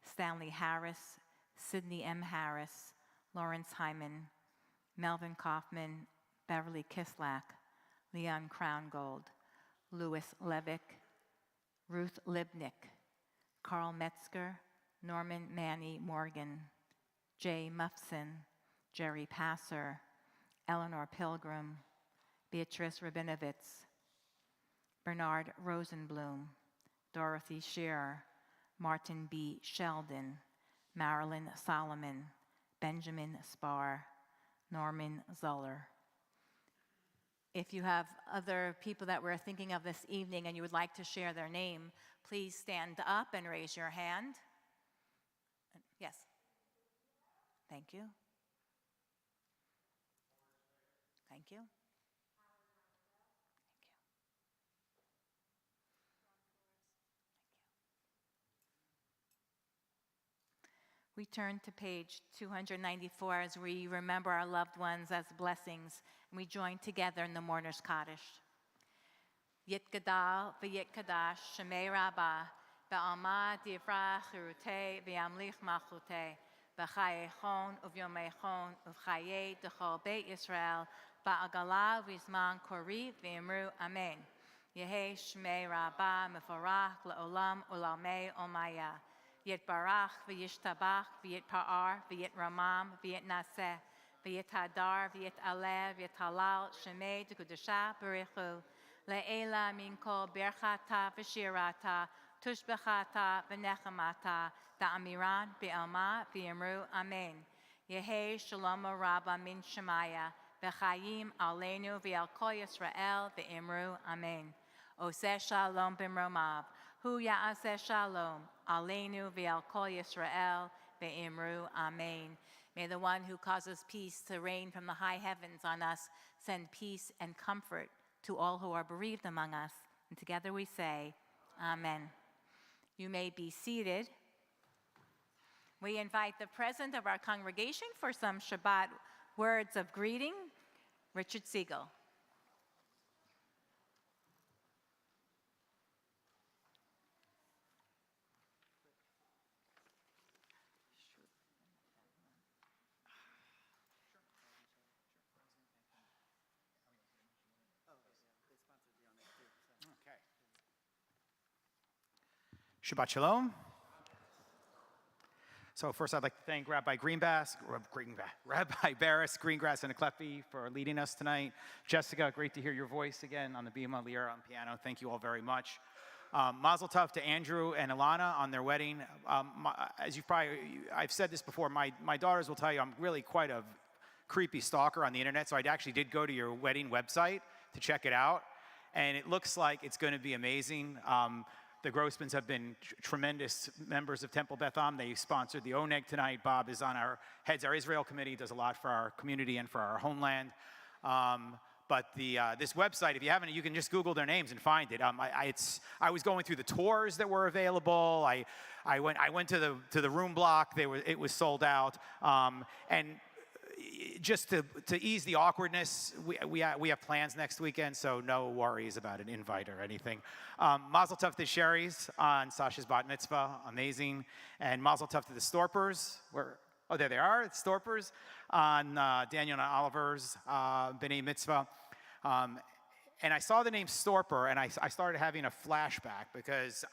Stanley Harris, Sidney M. Harris, Lawrence Hyman, Melvin Kaufman, Beverly Kislak, Leon Crowngold, Louis Levick, Ruth Libnick, Carl Metzger, Norman Manny Morgan, Jay Muffson, Jerry Passer, Eleanor Pilgrim, Beatrice Rabinovitz, Bernard Rosenblum, Dorothy Shearer, Martin B. Sheldon, Marilyn Solomon, Benjamin Spar, Norman Zuller. If you have other people that we're thinking of this evening and you would like to share their name, please stand up and raise your hand. Yes. Thank you. Thank you. We turn to page 294 as we remember our loved ones as blessings, and we join together in the mourner's Kaddish. Yit Gadal v'yit Kadash Shemei Rabbah Ba'alma Divrach Chirutei V'yamlich Malchutei B'chayechon Uvyomechon Uvchayei D'chol Beit Yisrael Ba'agala V'zman Kori V'imru Amen. Yehi Shmei Rabbah Meforach Le'olam Ulamei Omaya. Yit Barach V'yishtabach V'yit Pa'ar V'yit Ramam V'yit Naseh V'yit Hadar V'yit Alev V'yit Halal Shemei D'Kudusha B'richu Le'ela Min Kol Berchata V'shirata Tushbechata V'nechamata Da'amiran B'alma V'yimru Amen. Yehi Shalom Rabbah Min Shemaya V'chayim Aleinu V'al Kol Yisrael V'imru Amen. Oseh Shalom B'mromav Hu Ya'aseh Shalom Aleinu V'al Kol Yisrael V'imru Amen. May the one who causes peace to reign from the high heavens on us send peace and comfort to all who are bereaved among us. And together we say, Amen. You may be seated. We invite the president of our congregation for some Shabbat words of greeting, Richard Siegel. Shabbat Shalom. So first I'd like to thank Rabbi Barris, Greengrass, and Aklepi for leading us tonight. Jessica, great to hear your voice again on the bima, Liara on piano. Thank you all very much. Mazel tov to Andrew and Ilana on their wedding. I've said this before, my daughters will tell you I'm really quite a creepy stalker on the internet, so I actually did go to your wedding website to check it out, and it looks like it's going to be amazing. The Grossmans have been tremendous members of Temple Beth Am. They sponsored the Oneg tonight. Bob is heads our Israel committee, does a lot for our community and for our homeland. But this website, if you haven't, you can just Google their names and find it. I was going through the tours that were available. I went to the room block. It was sold out. And just to ease the awkwardness, we have plans next weekend, so no worries about an invite or anything. Mazel tov to Sherry's on Sasha's bat mitzvah, amazing. And mazel tov to the Storpers. Oh, there they are, the Storpers, on Daniel and Oliver's b'nai mitzvah. And I saw the name Storper, and I started having a flashback because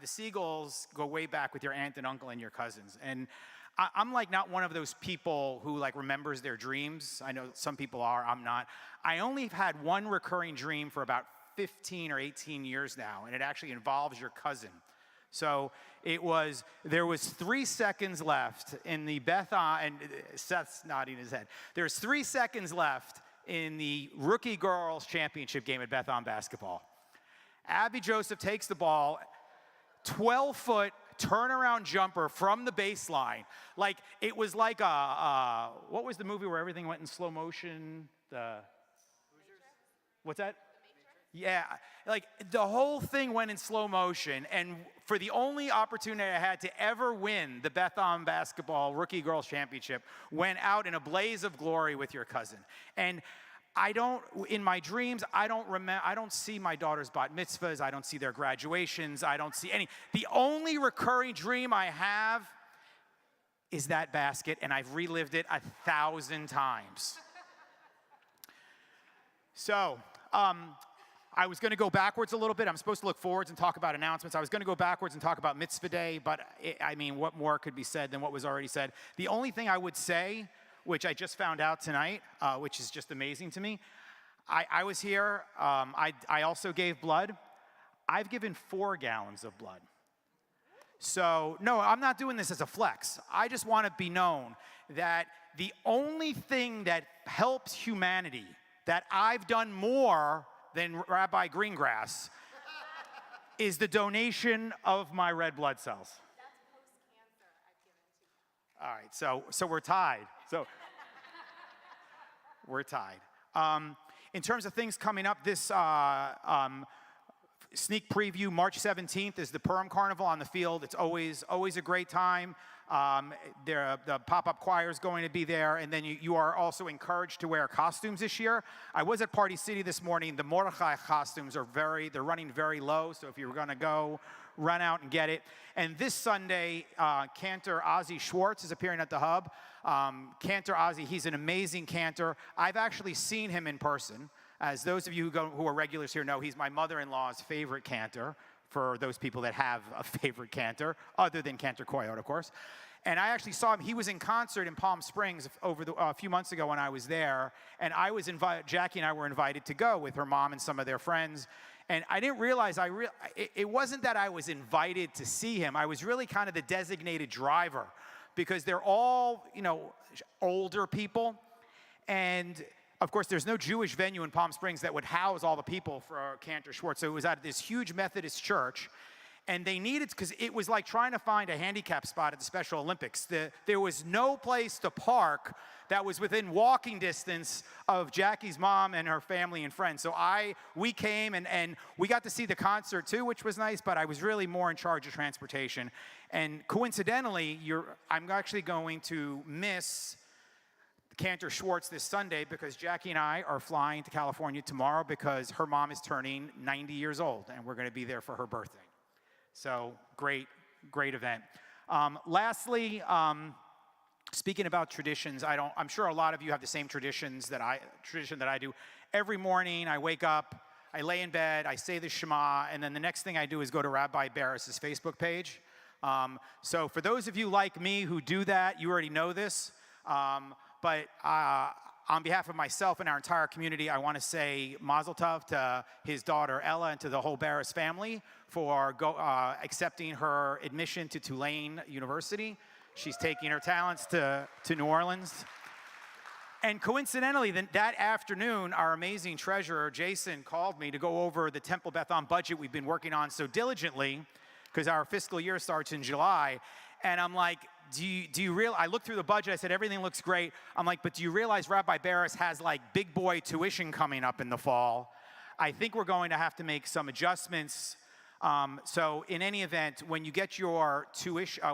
the Siegels go way back with your aunt and uncle and your cousins. And I'm like not one of those people who like remembers their dreams. I know some people are, I'm not. I only have had one recurring dream for about 15 or 18 years now, and it actually involves your cousin. So there was 3 seconds left in the and Seth's nodding his head. There's 3 seconds left in the rookie girls championship game at Beth Am basketball. Abby Joseph takes the ball, 12-foot turnaround jumper from the baseline. Like, it was like what was the movie where everything went in slow motion? What's that? Yeah, like the whole thing went in slow motion, and for the only opportunity I had to ever win the Beth Am basketball rookie girls championship, went out in a blaze of glory with your cousin. And in my dreams, I don't see my daughter's bat mitzvahs, I don't see their graduations, I don't see any. The only recurring dream I have is that basket, and I've relived it 1,000 times. So, I was going to go backwards a little bit. I'm supposed to look forwards and talk about announcements. I was going to go backwards and talk about Mitzvah Day, but what more could be said than what was already said? The only thing I would say, which I just found out tonight, which is just amazing to me, I was here. I also gave blood. I've given 4 gallons of blood. So, no, I'm not doing this as a flex. I just want to be known that the only thing that helps humanity, that I've done more than Rabbi Greengrass, is the donation of my red blood cells. That's post-cancer I've given to you. All right, so we're tied. So we're tied. In terms of things coming up, this sneak preview, March 17th is the Purim Carnival on the field. It's always a great time. The pop-up choir is going to be there, and then you are also encouraged to wear costumes this year. I was at Party City this morning. The Mordechai costumes they're running very low, so if you're going to go, run out and get it. And this Sunday, cantor Ozzy Schwartz is appearing at the Hub. Cantor Ozzy, he's an amazing cantor. I've actually seen him in person. As those of you who are regulars here know, he's my mother-in-law's favorite cantor, for those people that have a favorite cantor, other than Cantor Coyote, of course. And I actually saw him. He was in concert in Palm Springs a few months ago when I was there, and Jackie and I were invited to go with her mom and some of their friends. And I didn't realize, it wasn't that I was invited to see him. I was really kind of the designated driver, because they're all, older people. And of course, there's no Jewish venue in Palm Springs that would house all the people for Cantor Schwartz. So it was at this huge Methodist church. And they needed, because it was like trying to find a handicap spot at the Special Olympics. There was no place to park that was within walking distance of Jackie's mom and her family and friends. So we came and we got to see the concert too, which was nice, but I was really more in charge of transportation. And coincidentally, I'm actually going to miss Cantor Schwartz this Sunday, because Jackie and I are flying to California tomorrow because her mom is turning 90 years old, and we're going to be there for her birthday. So great event. Lastly, speaking about traditions, I'm sure a lot of you have the same tradition that I do. Every morning I wake up, I lay in bed, I say the Shema, and then the next thing I do is go to Rabbi Barris's Facebook page. So for those of you like me who do that, you already know this. But on behalf of myself and our entire community, I want to say Mazel Tov to his daughter Ella and to the whole Barris family for accepting her admission to Tulane University. She's taking her talents to New Orleans. And coincidentally, that afternoon, our amazing treasurer, Jason, called me to go over the Temple Beth Am budget we've been working on so diligently, because our fiscal year starts in July. And I'm like, do you realize, I looked through the budget, I said, everything looks great. I'm like, but do you realize Rabbi Barris has like big boy tuition coming up in the fall? I think we're going to have to make some adjustments. So in any event, when you get your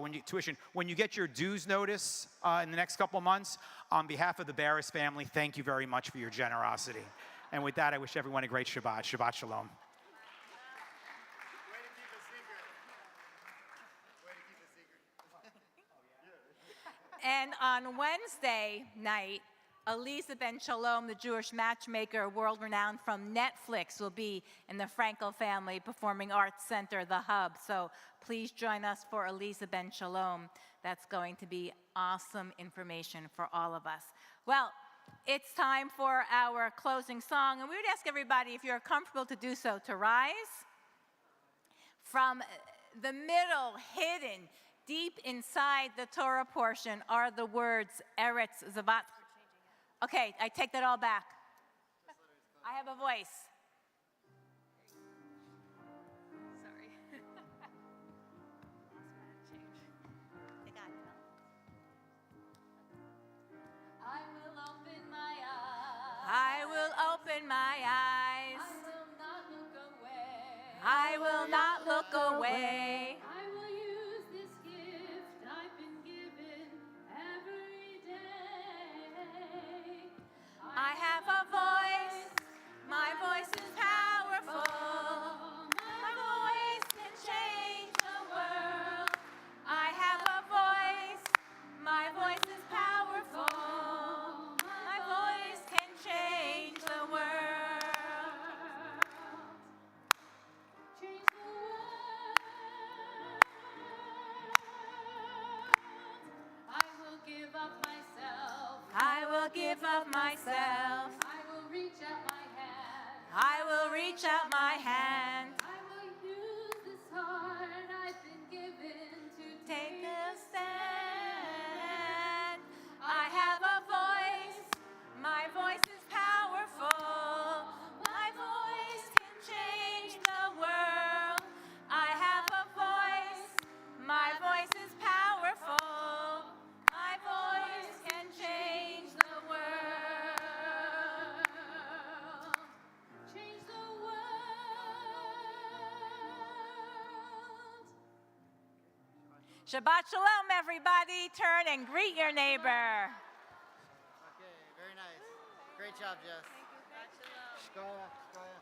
when you get your dues notice in the next couple of months, on behalf of the Barris family, thank you very much for your generosity. And with that, I wish everyone a great Shabbat. Shabbat Shalom. And on Wednesday night, Elisa Ben Shalom, the Jewish matchmaker, world-renowned from Netflix, will be in the Frankel Family Performing Arts Center, the Hub. So please join us for Elisa Ben Shalom. That's going to be awesome information for all of us. Well, it's time for our closing song, and we would ask everybody, if you're comfortable to do so, to rise. From the middle, hidden, deep inside the Torah portion are the words Eretz Zavat. Okay, I take that all back. I have a voice. Sorry. I will open my eyes. I will open my eyes. I will not look away. I will not look away. I will use this gift I've been given every day. I have a voice. My voice is powerful. My voice can change the world. I have a voice. My voice is powerful. My voice can change the world. Change the world. I will give up myself. I will give up myself. I will reach out my hand. I will reach out my hand. I will use this heart I've been given to Take a stand. I have a voice. My voice is powerful. My voice can change the world. I have a voice. My voice is powerful. My voice can change the world. change the world. Shabbat shalom, everybody. Turn and greet your neighbor. Okay, very nice. Great job, Jess. Shkoyach, shkoyach.